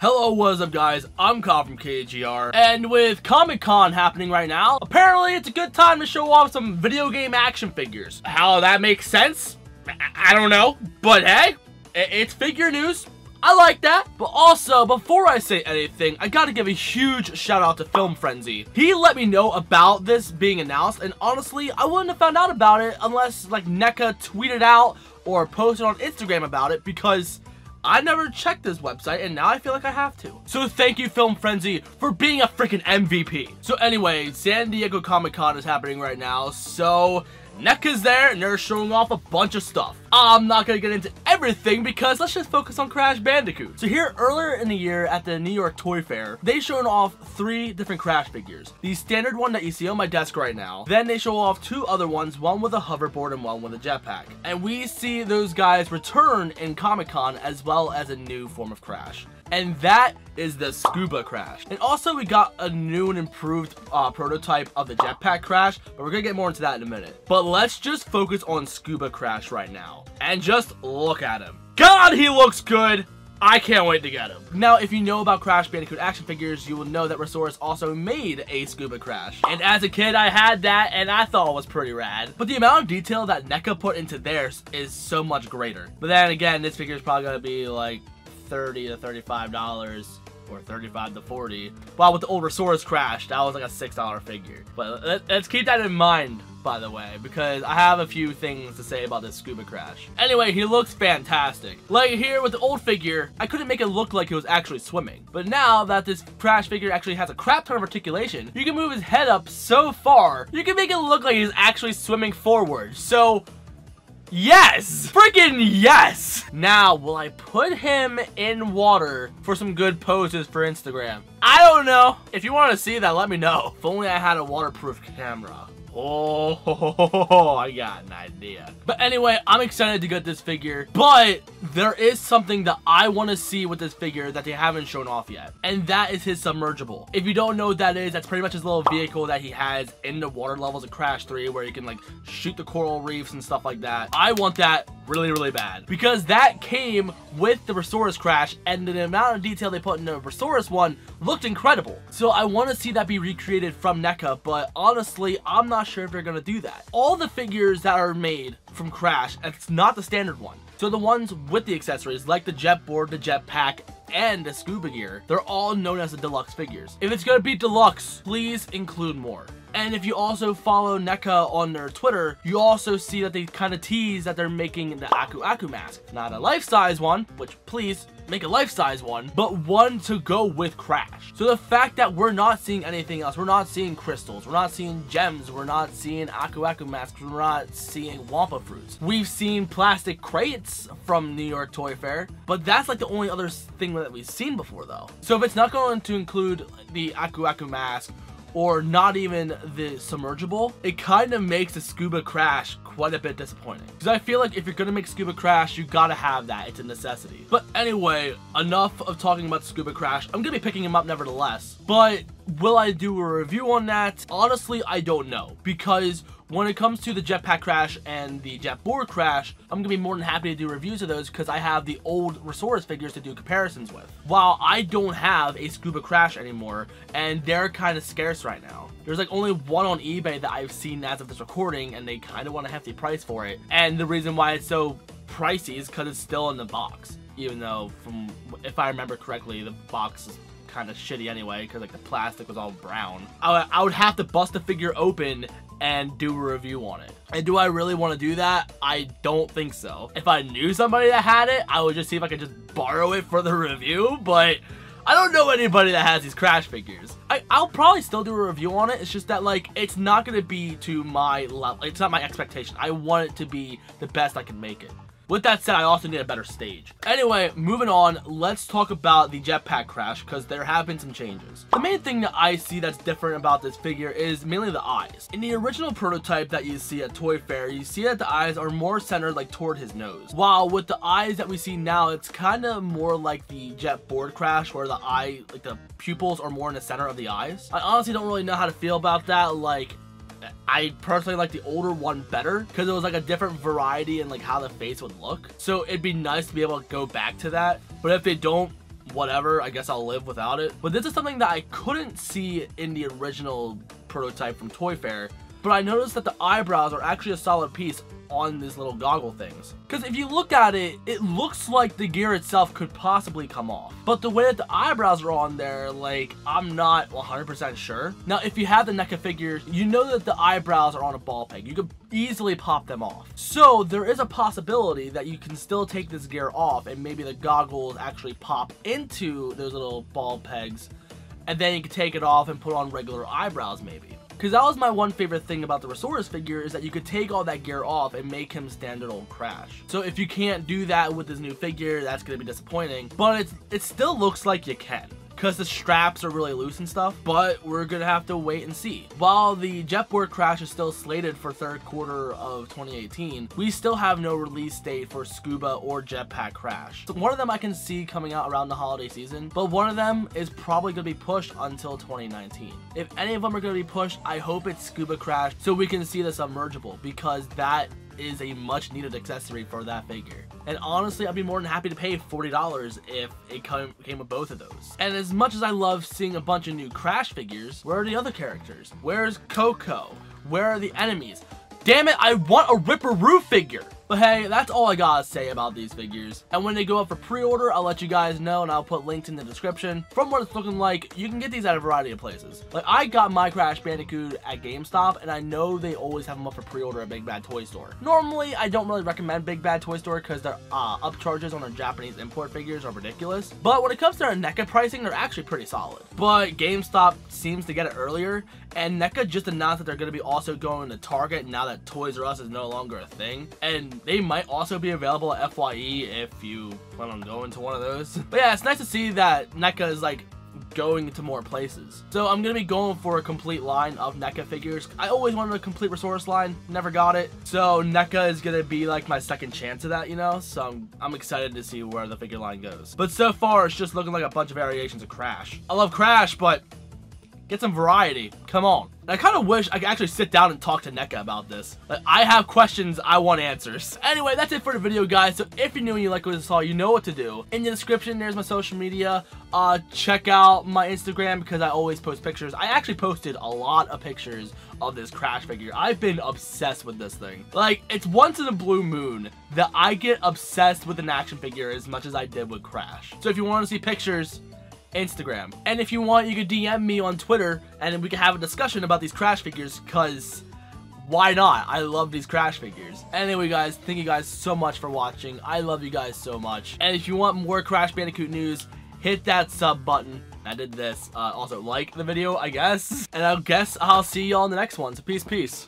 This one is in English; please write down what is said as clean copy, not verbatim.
Hello, what's up guys, I'm Kyle from KGR, and with Comic-Con happening right now, apparently it's a good time to show off some video game action figures. How that makes sense? I don't know, but hey, it's figure news. I like that. But also, before I say anything, I gotta give a huge shout out to Film Frenzy. He let me know about this being announced, and honestly, I wouldn't have found out about it unless like Neca tweeted out or posted on Instagram about it, because I never checked this website, and now I feel like I have to. So thank you, Film Frenzy, for being a freaking MVP. So anyway, San Diego Comic-Con is happening right now, so Neca's there, and they're showing off a bunch of stuff. I'm not gonna get into everything because let's just focus on Crash Bandicoot. So here, earlier in the year at the New York Toy Fair, they showed off 3 different Crash figures. The standard one that you see on my desk right now. Then they show off 2 other ones, one with a hoverboard and one with a jetpack. And we see those guys return in Comic-Con as well as a new form of Crash. And that is the Scuba Crash. And also we got a new and improved prototype of the Jetpack Crash, but we're gonna get more into that in a minute. But let's just focus on Scuba Crash right now. And just look at him. God, he looks good! I can't wait to get him. Now, if you know about Crash Bandicoot action figures, you will know that Resource also made a Scuba Crash. And as a kid, I had that, and I thought it was pretty rad. But the amount of detail that Neca put into theirs is so much greater. But then again, this figure is probably gonna be like $30 to $35 or $35 to $40. While with the old Resource Crash, that was like a $6 figure. But let's keep that in mind, by the way, because I have a few things to say about this Scuba Crash. Anyway, he looks fantastic. Like here with the old figure, I couldn't make it look like he was actually swimming. But now that this Crash figure actually has a crap ton of articulation, you can move his head up so far, you can make it look like he's actually swimming forward. So yes! Freaking yes! Now, will I put him in water for some good poses for Instagram? I don't know. If you want to see that, let me know. If only I had a waterproof camera. Oh, I got an idea. But anyway, I'm excited to get this figure, but there is something that I want to see with this figure that they haven't shown off yet, and that is his submergible. If you don't know what that is, that's pretty much his little vehicle that he has in the water levels of Crash 3, where you can like shoot the coral reefs and stuff like that. I want that really, really bad, because that came with the Resource Crash, and the amount of detail they put in the Resource one looked incredible. So I want to see that be recreated from Neca, but honestly, I'm not sure if they're gonna do that. All the figures that are made from Crash, it's not the standard one. So the ones with the accessories, like the jet board, the jetpack, and the scuba gear, they're all known as the deluxe figures. If it's gonna be deluxe, please include more. And if you also follow Neca on their Twitter, you also see that they kind of tease that they're making the Aku Aku mask. Not a life-size one, which please make a life-size one, but one to go with Crash. So the fact that we're not seeing anything else, we're not seeing crystals, we're not seeing gems, we're not seeing Aku Aku masks, we're not seeing Wampa fruits. We've seen plastic crates from New York Toy Fair, but that's like the only other thing that we've seen before though. So if it's not going to include the Aku Aku mask, or not even the submergible, it kind of makes the Scuba Crash quite a bit disappointing. Because I feel like if you're gonna make Scuba Crash, you gotta have that. It's a necessity. But anyway, enough of talking about Scuba Crash. I'm gonna be picking him up nevertheless. But will I do a review on that? Honestly, I don't know. Because when it comes to the Jetpack Crash and the Jetboard Crash, I'm gonna be more than happy to do reviews of those because I have the old Resource figures to do comparisons with. While I don't have a Scuba Crash anymore, and they're kind of scarce right now. There's like only one on eBay that I've seen as of this recording, and they kind of want a hefty price for it. And the reason why it's so pricey is because it's still in the box. Even though, if I remember correctly, the box is kind of shitty anyway, because like the plastic was all brown. I would have to bust the figure open and do a review on it. And do I really want to do that? I don't think so. If I knew somebody that had it, I would just see if I could just borrow it for the review, but I don't know anybody that has these Crash figures. I'll probably still do a review on it. It's just that like, it's not going to be to my level. It's not my expectation. I want it to be the best I can make it. With that said, I also need a better stage. Anyway, moving on, let's talk about the Jetpack Crash, because there have been some changes. The main thing that I see that's different about this figure is mainly the eyes. In the original prototype that you see at Toy Fair, you see that the eyes are more centered like toward his nose. While with the eyes that we see now, it's kind of more like the Jetboard Crash, where the eye, like the pupils are more in the center of the eyes. I honestly don't really know how to feel about that. Like, I personally like the older one better because it was like a different variety in like how the face would look. So it'd be nice to be able to go back to that. But if they don't, whatever, I guess I'll live without it. But this is something that I couldn't see in the original prototype from Toy Fair, but I noticed that the eyebrows are actually a solid piece on these little goggle things. Because if you look at it, it looks like the gear itself could possibly come off. But the way that the eyebrows are on there, like, I'm not 100% sure. Now, if you have the NECA figures, you know that the eyebrows are on a ball peg. You could easily pop them off. So there is a possibility that you can still take this gear off and maybe the goggles actually pop into those little ball pegs, and then you can take it off and put on regular eyebrows maybe. Because that was my one favorite thing about the Resource figure, is that you could take all that gear off and make him standard old Crash. So if you can't do that with this new figure, that's going to be disappointing. But it still looks like you can, because the straps are really loose and stuff, but we're gonna have to wait and see. While the Jetpack Crash is still slated for 3rd quarter of 2018, we still have no release date for Scuba or Jetpack Crash. So one of them I can see coming out around the holiday season, but one of them is probably gonna be pushed until 2019. If any of them are gonna be pushed, I hope it's Scuba Crash so we can see the submergible, because that is a much needed accessory for that figure. And honestly, I'd be more than happy to pay $40 if it came with both of those. And as much as I love seeing a bunch of new Crash figures, where are the other characters? Where's Coco? Where are the enemies? Damn it, I want a Ripperoo figure! But hey, that's all I gotta say about these figures. And when they go up for pre-order, I'll let you guys know, and I'll put links in the description. From what it's looking like, you can get these at a variety of places. Like, I got my Crash Bandicoot at GameStop, and I know they always have them up for pre-order at Big Bad Toy Store. Normally, I don't really recommend Big Bad Toy Store because their upcharges on their Japanese import figures are ridiculous. But when it comes to their NECA pricing, they're actually pretty solid. But GameStop seems to get it earlier, and NECA just announced that they're going to be also going to Target now that Toys R Us is no longer a thing. And they might also be available at FYE if you plan on going to one of those. But yeah, it's nice to see that NECA is like going to more places. So I'm gonna be going for a complete line of NECA figures. I always wanted a complete Resource line, never got it. So NECA is gonna be like my second chance of that, you know? So I'm excited to see where the figure line goes. But so far, it's just looking like a bunch of variations of Crash. I love Crash, but get some variety. Come on. And I kind of wish I could actually sit down and talk to NECA about this. Like, I have questions, I want answers. Anyway, that's it for the video, guys. So if you're new and you like what you saw, you know what to do. In the description, there's my social media. Check out my Instagram because I always post pictures. I actually posted a lot of pictures of this Crash figure. I've been obsessed with this thing. Like, it's once in a blue moon that I get obsessed with an action figure as much as I did with Crash. So if you want to see pictures, Instagram. And if you want, you could DM me on Twitter and we can have a discussion about these Crash figures, because why not? I love these Crash figures. Anyway, guys, thank you guys so much for watching. I love you guys so much. And if you want more Crash Bandicoot news, hit that sub button. I did this. Also, like the video, I guess. And I guess I'll see y'all in the next one. So peace.